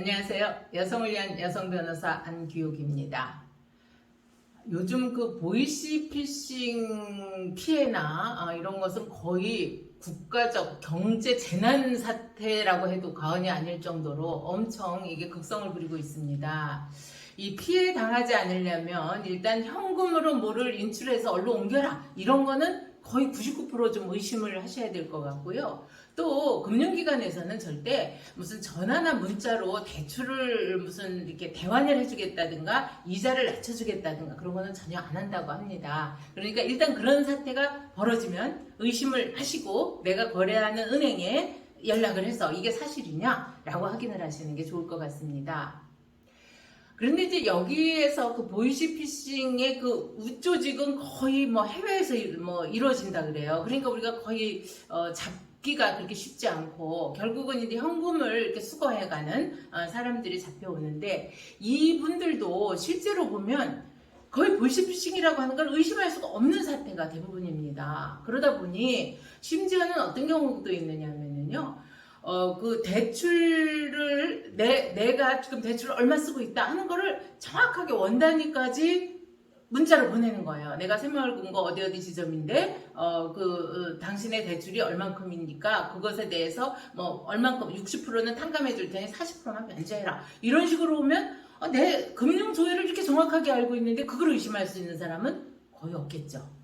안녕하세요. 여성을 위한 여성 변호사 안규옥입니다. 요즘 그 보이시피싱 피해나 이런 것은 거의 국가적 경제 재난 사태라고 해도 과언이 아닐 정도로 엄청 이게 극성을 부리고 있습니다. 이 피해 당하지 않으려면 일단 현금으로 뭐를 인출해서 얼른 옮겨라, 이런 거는 거의 99% 좀 의심을 하셔야 될 것 같고요. 또 금융기관에서는 절대 무슨 전화나 문자로 대출을 무슨 이렇게 대환을 해주겠다든가 이자를 낮춰주겠다든가 그런 거는 전혀 안 한다고 합니다. 그러니까 일단 그런 사태가 벌어지면 의심을 하시고 내가 거래하는 은행에 연락을 해서 이게 사실이냐라고 확인을 하시는 게 좋을 것 같습니다. 그런데 이제 여기에서 그 보이시피싱의 그 우조직은 거의 뭐 해외에서 뭐 이루어진다 그래요. 그러니까 우리가 거의 잡기가 그렇게 쉽지 않고 결국은 이제 현금을 이렇게 수거해가는 사람들이 잡혀오는데, 이분들도 실제로 보면 거의 보이시피싱이라고 하는 걸 의심할 수가 없는 사태가 대부분입니다. 그러다 보니 심지어는 어떤 경우도 있느냐면요. 그 대출을 내가 지금 대출을 얼마 쓰고 있다 하는 거를 정확하게 원단위까지 문자로 보내는 거예요. 내가 새마을금고 어디 지점인데 당신의 대출이 얼만큼이니까 그것에 대해서 뭐 얼만큼 60%는 탕감해 줄 테니 40%만 면제해라, 이런 식으로 오면 내 금융 조회를 이렇게 정확하게 알고 있는데 그걸 의심할 수 있는 사람은 거의 없겠죠.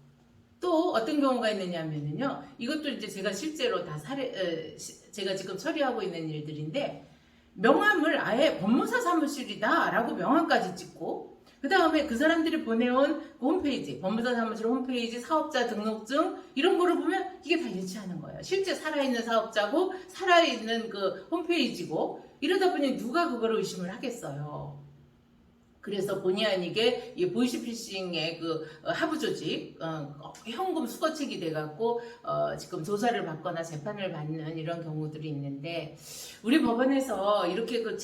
또 어떤 경우가 있느냐면요, 이것도 이제 제가 실제로 다 제가 지금 처리하고 있는 일들인데, 명함을 아예 법무사 사무실이다 라고 명함까지 찍고, 그 다음에 그 사람들이 보내온 그 홈페이지, 법무사 사무실 홈페이지 사업자 등록증 이런 거를 보면 이게 다 일치하는 거예요. 실제 살아있는 사업자고 살아있는 그 홈페이지고, 이러다 보니 누가 그거를 의심을 하겠어요. 그래서 본의 아니게 이 보이시피싱의 그 하부 조직 현금 수거책이 돼갖고 지금 조사를 받거나 재판을 받는 이런 경우들이 있는데, 우리 법원에서 이렇게 그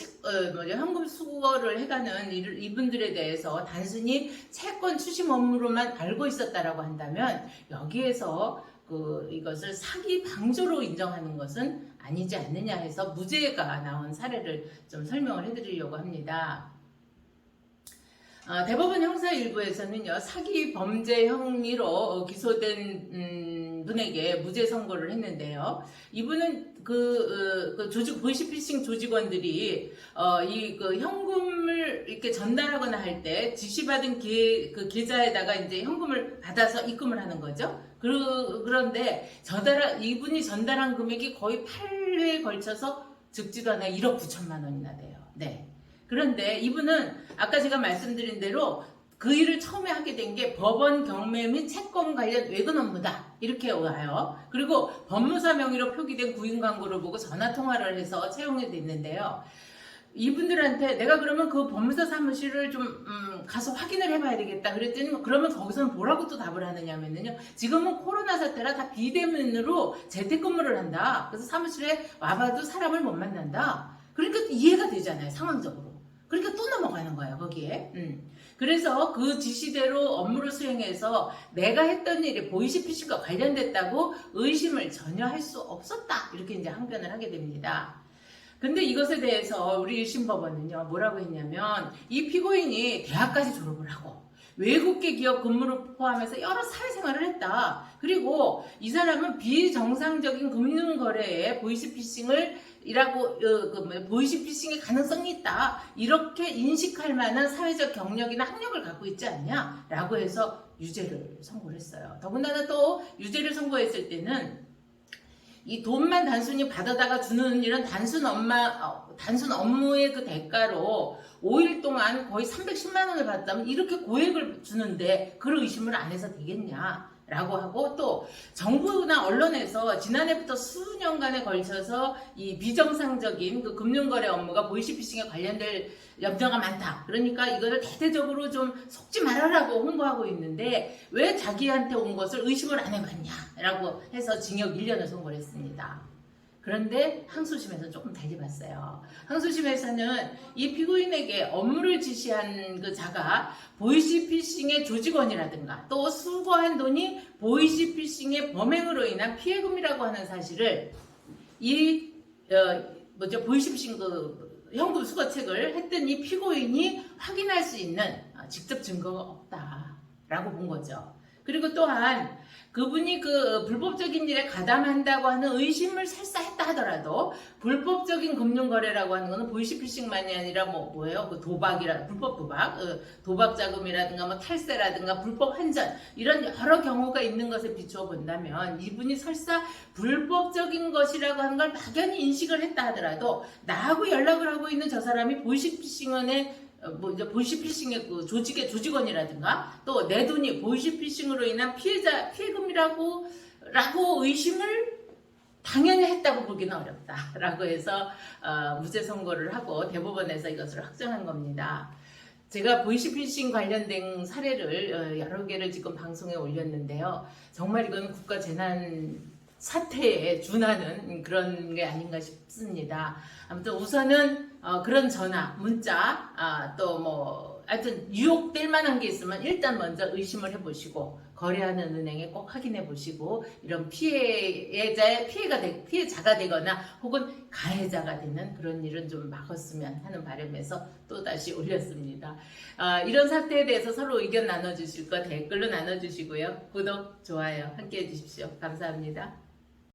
현금 수거를 해가는 이분들에 대해서 단순히 채권 추심 업무로만 알고 있었다라고 한다면 여기에서 이것을 사기 방조로 인정하는 것은 아니지 않느냐 해서 무죄가 나온 사례를 좀 설명을 해드리려고 합니다. 대법원 형사 1부에서는요, 사기 범죄 혐의로 기소된 분에게 무죄 선고를 했는데요. 이분은 보이시피싱 조직원들이 현금을 이렇게 전달하거나 할 때 지시받은 계좌에다가 이제 현금을 받아서 입금을 하는 거죠. 그런데 이분이 전달한 금액이 거의 8회에 걸쳐서 적지도 않아 1억 9천만 원이나 돼요. 네. 그런데 이분은 아까 제가 말씀드린 대로 그 일을 처음에 하게 된 게 법원 경매 및 채권 관련 외근 업무다, 이렇게 와요. 그리고 법무사 명의로 표기된 구인 광고를 보고 전화 통화를 해서 채용이 됐는데요. 이분들한테 내가 그러면 그 법무사 사무실을 좀 가서 확인을 해봐야 되겠다 그랬더니, 그러면 거기서는 뭐라고 또 답을 하느냐면요, 지금은 코로나 사태라 다 비대면으로 재택근무를 한다. 그래서 사무실에 와봐도 사람을 못 만난다. 그러니까 이해가 되잖아요, 상황적으로. 그러니까 또 넘어가는 거예요, 거기에. 그래서 그 지시대로 업무를 수행해서 내가 했던 일이 보이시피싱과 관련됐다고 의심을 전혀 할 수 없었다, 이렇게 이제 항변을 하게 됩니다. 근데 이것에 대해서 우리 1심 법원은요, 뭐라고 했냐면, 이 피고인이 대학까지 졸업을 하고 외국계 기업 근무를 포함해서 여러 사회생활을 했다. 그리고 이 사람은 비정상적인 금융거래에 보이시피싱의 가능성이 있다, 이렇게 인식할 만한 사회적 경력이나 학력을 갖고 있지 않냐라고 해서 유죄를 선고를 했어요. 더군다나 또 유죄를 선고했을 때는 이 돈만 단순히 받아다가 주는 이런 단순 업무의 그 대가로 5일 동안 거의 310만 원을 받았다면 이렇게 고액을 주는데 그걸 의심을 안 해서 되겠냐 라고 하고, 또 정부나 언론에서 지난해부터 수년간에 걸쳐서 이 비정상적인 그 금융거래 업무가 보이시피싱에 관련될 염려가 많다, 그러니까 이거를 대대적으로 좀 속지 말아라고 홍보하고 있는데 왜 자기한테 온 것을 의심을 안 해봤냐라고 해서 징역 1년을 선고를 했습니다. 그런데 항소심에서는 조금 달리 봤어요. 항소심에서는 이 피고인에게 업무를 지시한 그 자가 보이시피싱의 조직원이라든가 또 수거한 돈이 보이시피싱의 범행으로 인한 피해금이라고 하는 사실을 보이시피싱 현금 수거책을 했더니 피고인이 확인할 수 있는 직접 증거가 없다라고 본 거죠. 그리고 또한 그분이 그 불법적인 일에 가담한다고 하는 의심을 설사 했다 하더라도 불법적인 금융거래라고 하는 거는 보이시피싱만이 아니라 뭐예요? 그 도박이라 불법 도박 자금이라든가 뭐 탈세라든가 불법 환전 이런 여러 경우가 있는 것에 비추어 본다면 이분이 설사 불법적인 것이라고 하는 걸 막연히 인식을 했다 하더라도 나하고 연락을 하고 있는 저 사람이 보이시피싱원의 이제 보이시피싱의 그 조직원이라든가 또 내 돈이 보이시피싱으로 인한 피해금이라고 의심을 당연히 했다고 보기는 어렵다라고 해서 무죄 선고를 하고 대법원에서 이것을 확정한 겁니다. 제가 보이시피싱 관련된 사례를 여러 개를 지금 방송에 올렸는데요. 정말 이건 국가 재난 사태에 준하는 그런 게 아닌가 싶습니다. 아무튼 우선은 그런 전화, 문자, 또 뭐 하여튼 유혹될 만한 게 있으면 일단 먼저 의심을 해보시고 거래하는 은행에 꼭 확인해 보시고 이런 피해자가 되거나 혹은 가해자가 되는 그런 일은 좀 막았으면 하는 바람에서 또 다시 올렸습니다. 이런 사태에 대해서 서로 의견 나눠주실 거 댓글로 나눠주시고요. 구독, 좋아요 함께 해주십시오. 감사합니다.